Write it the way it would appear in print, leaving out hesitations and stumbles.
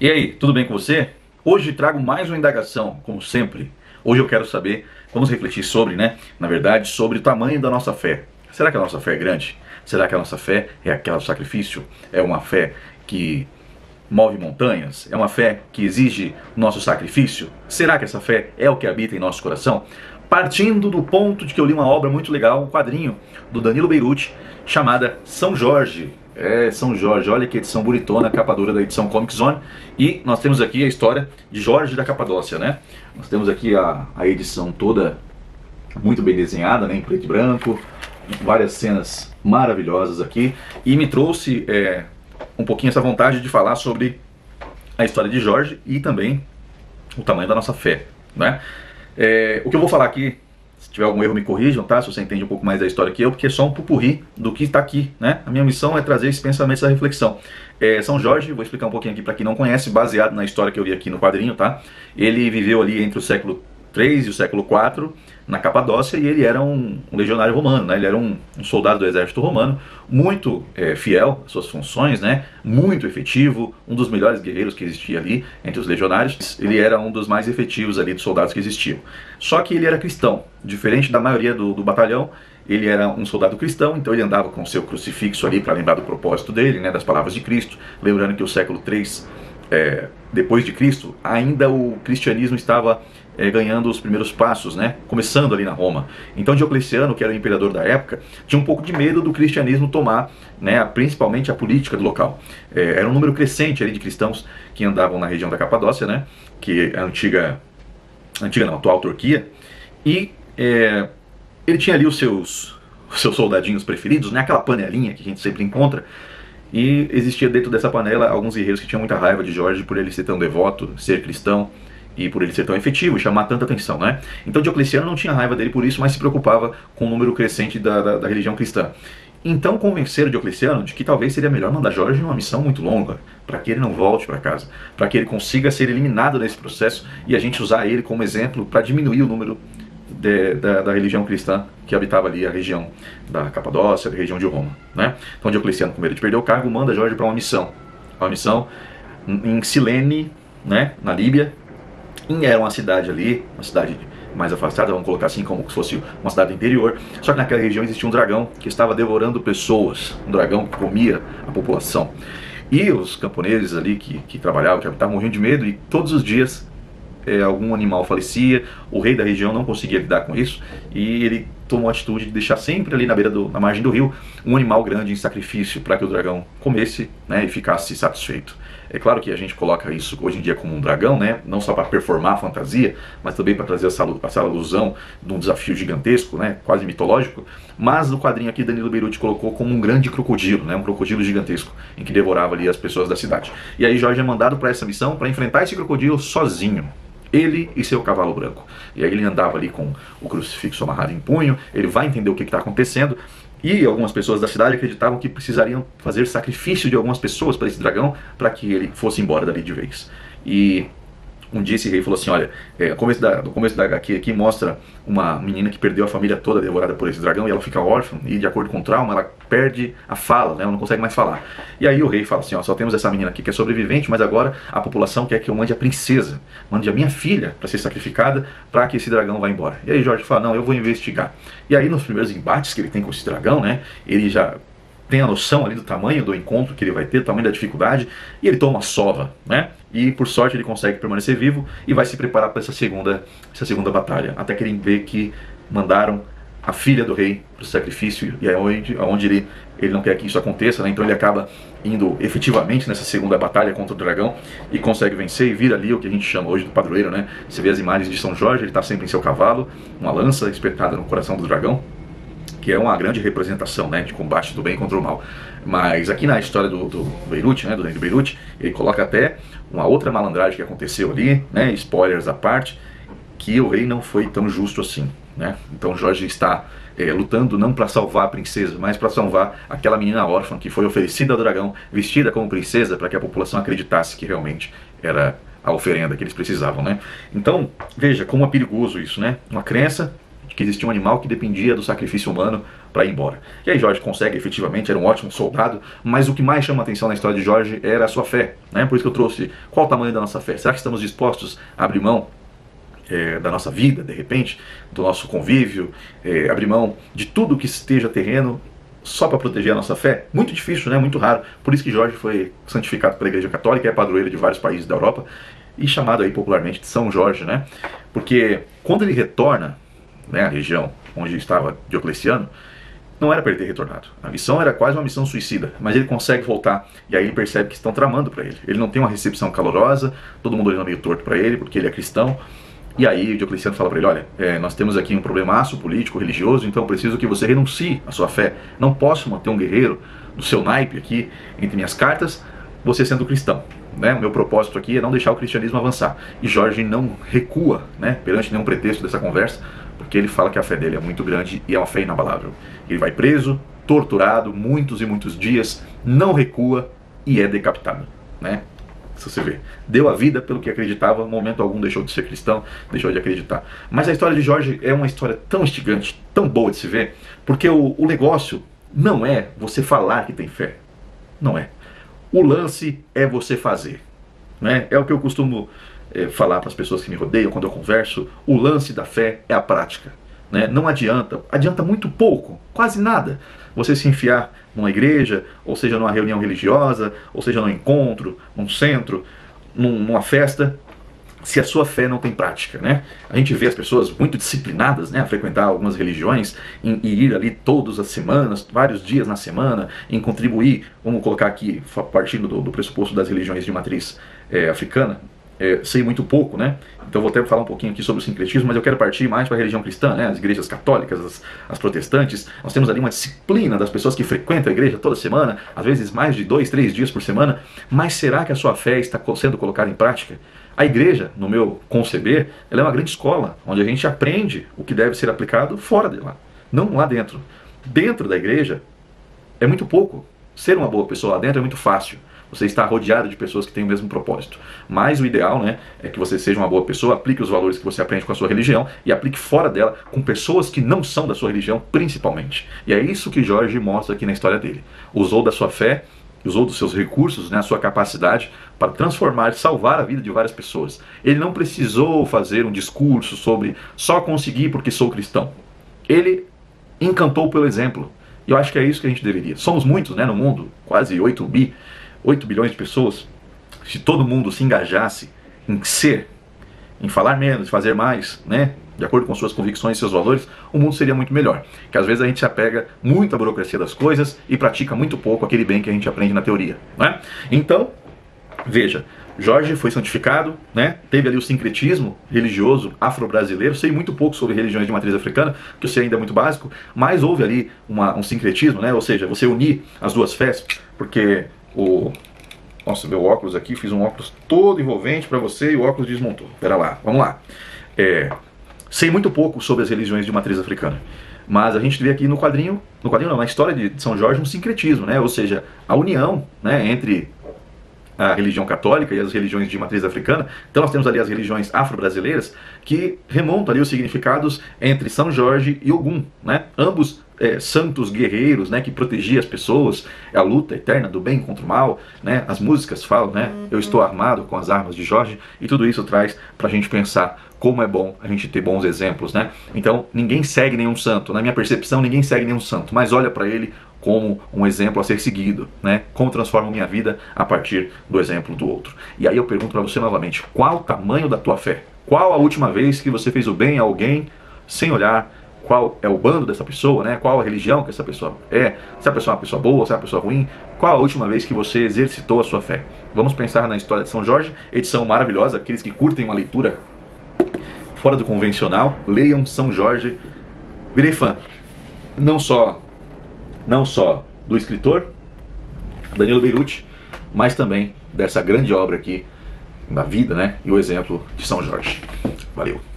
E aí, tudo bem com você? Hoje trago mais uma indagação, como sempre. Hoje eu quero saber, vamos refletir sobre, na verdade, sobre o tamanho da nossa fé. Será que a nossa fé é grande? Será que a nossa fé é aquele sacrifício? É uma fé que move montanhas? É uma fé que exige nosso sacrifício? Será que essa fé é o que habita em nosso coração? Partindo do ponto de que eu li uma obra muito legal, um quadrinho do Danilo Beirute, chamada São Jorge. São Jorge, olha que edição bonitona, capa dura da edição Comic Zone. E nós temos aqui a história de Jorge da Capadócia, Nós temos aqui a edição toda muito bem desenhada, em preto e branco, várias cenas maravilhosas aqui. E me trouxe um pouquinho essa vontade de falar sobre a história de Jorge e também o tamanho da nossa fé, O que eu vou falar aqui, se tiver algum erro me corrijam, tá? Se você entende um pouco mais da história que eu, porque é só um pupurri do que está aqui, A minha missão é trazer esse pensamento, essa reflexão. São Jorge, vou explicar um pouquinho aqui para quem não conhece, baseado na história que eu li aqui no quadrinho, tá? Ele viveu ali entre o século III e o século IV, na Capadócia, e ele era um legionário romano, Ele era um soldado do exército romano, muito fiel às suas funções, Muito efetivo, um dos melhores guerreiros que existia ali entre os legionários. Ele era um dos mais efetivos ali dos soldados que existiam. Só que ele era cristão, diferente da maioria do batalhão. Ele era um soldado cristão, então ele andava com o seu crucifixo ali para lembrar do propósito dele, das palavras de Cristo. Lembrando que o século III, depois de Cristo, ainda o cristianismo estava ganhando os primeiros passos, começando ali na Roma. Então Diocleciano, que era o imperador da época, tinha um pouco de medo do cristianismo tomar, principalmente a política do local. Era um número crescente ali de cristãos que andavam na região da Capadócia, que é a atual Turquia, e ele tinha ali os seus soldadinhos preferidos, aquela panelinha que a gente sempre encontra. E existia dentro dessa panela alguns guerreiros que tinham muita raiva de Jorge por ele ser tão devoto, ser cristão, e por ele ser tão efetivo e chamar tanta atenção, Então Diocleciano não tinha raiva dele por isso, mas se preocupava com o número crescente da religião cristã. Então convenceram Diocleciano de que talvez seria melhor mandar Jorge em uma missão muito longa, para que ele não volte para casa, para que ele consiga ser eliminado nesse processo e a gente usar ele como exemplo para diminuir o número da religião cristã que habitava ali a região da Capadócia, a região de Roma, Então Diocleciano, com medo de perder o cargo, manda Jorge para uma missão em Cilene, na Líbia. Era uma cidade ali, uma cidade mais afastada, vamos colocar assim, como se fosse uma cidade interior. Só que naquela região existia um dragão que estava devorando pessoas, um dragão que comia a população. E os camponeses ali que trabalhavam, que habitavam, morriam de medo, e todos os dias algum animal falecia. O rei da região não conseguia lidar com isso, e ele tomou a atitude de deixar sempre ali na margem do rio um animal grande em sacrifício para que o dragão comesse, e ficasse satisfeito. É claro que a gente coloca isso hoje em dia como um dragão, não só para performar a fantasia, mas também para trazer essa alusão de um desafio gigantesco, quase mitológico. Mas no quadrinho aqui Danilo Beirute colocou como um grande crocodilo, um crocodilo gigantesco, em que devorava ali as pessoas da cidade. E aí Jorge é mandado para essa missão para enfrentar esse crocodilo sozinho. Ele e seu cavalo branco. E aí ele andava ali com o crucifixo amarrado em punho. Ele vai entender o que está acontecendo. E algumas pessoas da cidade acreditavam que precisariam fazer sacrifício de algumas pessoas para esse dragão, para que ele fosse embora dali de vez. E um dia esse rei falou assim, olha, no começo da HQ aqui mostra uma menina que perdeu a família toda devorada por esse dragão, e ela fica órfã, e de acordo com o trauma ela perde a fala, ela não consegue mais falar. E aí o rei fala assim, só temos essa menina aqui que é sobrevivente, mas agora a população quer que eu mande a princesa, mande a minha filha para ser sacrificada, para que esse dragão vá embora. E aí Jorge fala, não, eu vou investigar. E aí nos primeiros embates que ele tem com esse dragão, ele já tem a noção ali do tamanho do encontro que ele vai ter, do tamanho da dificuldade, e ele toma uma sova, E por sorte ele consegue permanecer vivo e vai se preparar para essa segunda batalha, até que ele vê que mandaram a filha do rei para o sacrifício, e é onde ele não quer que isso aconteça, Então ele acaba indo efetivamente nessa segunda batalha contra o dragão e consegue vencer e vira ali o que a gente chama hoje do padroeiro, Você vê as imagens de São Jorge, ele está sempre em seu cavalo, uma lança espetada no coração do dragão, que é uma grande representação, de combate do bem contra o mal. Mas aqui na história do Beirute, do Danilo Beirute, ele coloca até uma outra malandragem que aconteceu ali, spoilers à parte, que o rei não foi tão justo assim, Então Jorge está lutando não para salvar a princesa, mas para salvar aquela menina órfã que foi oferecida ao dragão, vestida como princesa, para que a população acreditasse que realmente era a oferenda que eles precisavam, Então, veja como é perigoso isso, Uma crença que existia um animal que dependia do sacrifício humano para ir embora. E aí Jorge consegue, efetivamente, era um ótimo soldado, mas o que mais chama a atenção na história de Jorge era a sua fé, né? Por isso que eu trouxe qual o tamanho da nossa fé. Será que estamos dispostos a abrir mão da nossa vida, de repente, do nosso convívio, abrir mão de tudo que esteja terreno só para proteger a nossa fé? Muito difícil, né? Muito raro. Por isso que Jorge foi santificado pela Igreja Católica, é padroeiro de vários países da Europa e chamado aí popularmente de São Jorge, né? Porque quando ele retorna, né, à região onde estava Diocleciano, não era para ele ter retornado. A missão era quase uma missão suicida, mas ele consegue voltar e aí ele percebe que estão tramando para ele. Ele não tem uma recepção calorosa, todo mundo olhando meio torto para ele porque ele é cristão. E aí o Diocleciano fala para ele, olha, nós temos aqui um problemaço político, religioso, então eu preciso que você renuncie à sua fé. Não posso manter um guerreiro do seu naipe aqui entre minhas cartas, você sendo cristão. Né? O meu propósito aqui é não deixar o cristianismo avançar. E Jorge não recua, né, perante nenhum pretexto dessa conversa, porque ele fala que a fé dele é muito grande e é uma fé inabalável. Ele vai preso, torturado, muitos e muitos dias, não recua e é decapitado, né? Se você vê, deu a vida pelo que acreditava, no momento algum deixou de ser cristão, deixou de acreditar. Mas a história de Jorge é uma história tão instigante, tão boa de se ver, porque o negócio não é você falar que tem fé, não é. O lance é você fazer, né? É o que eu costumo falar para as pessoas que me rodeiam quando eu converso. O lance da fé é a prática, né? Não adianta muito pouco, quase nada, você se enfiar numa igreja, ou seja, numa reunião religiosa, ou seja, num encontro, num centro, numa festa, se a sua fé não tem prática, né? A gente vê as pessoas muito disciplinadas, né, a frequentar algumas religiões e ir ali todas as semanas, vários dias na semana, em contribuir, vamos colocar aqui, partindo do pressuposto das religiões de matriz africana, sei muito pouco, né? Então vou até falar um pouquinho aqui sobre o sincretismo, mas eu quero partir mais para a religião cristã, né? As igrejas católicas, as protestantes. Nós temos ali uma disciplina das pessoas que frequentam a igreja toda semana, às vezes mais de 2, 3 dias por semana. Mas será que a sua fé está sendo colocada em prática? A igreja, no meu conceber, ela é uma grande escola, onde a gente aprende o que deve ser aplicado fora de lá, não lá dentro. Dentro da igreja é muito pouco. Ser uma boa pessoa lá dentro é muito fácil. Você está rodeado de pessoas que têm o mesmo propósito. Mas o ideal, né, é que você seja uma boa pessoa, aplique os valores que você aprende com a sua religião e aplique fora dela com pessoas que não são da sua religião, principalmente. E é isso que Jorge mostra aqui na história dele. Usou da sua fé, usou dos seus recursos, né, a sua capacidade para transformar, salvar a vida de várias pessoas. Ele não precisou fazer um discurso sobre só conseguir porque sou cristão. Ele encantou pelo exemplo. E eu acho que é isso que a gente deveria. Somos muitos, né, no mundo, quase 8 bilhões de pessoas. Se todo mundo se engajasse em ser, em falar menos, fazer mais, né, de acordo com suas convicções e seus valores, o mundo seria muito melhor. Que às vezes a gente se apega muito à burocracia das coisas e pratica muito pouco aquele bem que a gente aprende na teoria, né? Então, veja, Jorge foi santificado, né? Teve ali o sincretismo religioso afro-brasileiro. Sei muito pouco sobre religiões de matriz africana, que eu sei ainda é muito básico, mas houve ali um sincretismo, né? Ou seja, você unir as duas fés, porque nossa, meu óculos aqui, fiz um óculos todo envolvente para você e o óculos desmontou. Pera lá, vamos lá. Sei muito pouco sobre as religiões de matriz africana, mas a gente vê aqui no quadrinho não, na história de São Jorge, um sincretismo, né? Ou seja, a união, né, entre a religião católica e as religiões de matriz africana. Então nós temos ali as religiões afro-brasileiras que remontam ali os significados entre São Jorge e Ogum, né? Ambos santos guerreiros, né, que protegiam as pessoas, a luta eterna do bem contra o mal, né? As músicas falam, né, eu estou armado com as armas de Jorge, e tudo isso traz pra gente pensar como é bom a gente ter bons exemplos, né? Então ninguém segue nenhum santo, na minha percepção ninguém segue nenhum santo, mas olha para ele como um exemplo a ser seguido, né? Como transformo minha vida a partir do exemplo do outro. E aí eu pergunto para você novamente, qual o tamanho da tua fé? Qual a última vez que você fez o bem a alguém sem olhar qual é o bando dessa pessoa, né? Qual a religião que essa pessoa é? Se a pessoa é uma pessoa boa, se é uma pessoa ruim? Qual a última vez que você exercitou a sua fé? Vamos pensar na história de São Jorge, edição maravilhosa. Aqueles que curtem uma leitura fora do convencional, leiam São Jorge. Virei fã, não só do escritor Danilo Beirute, mas também dessa grande obra aqui na vida, né? E o exemplo de São Jorge. Valeu!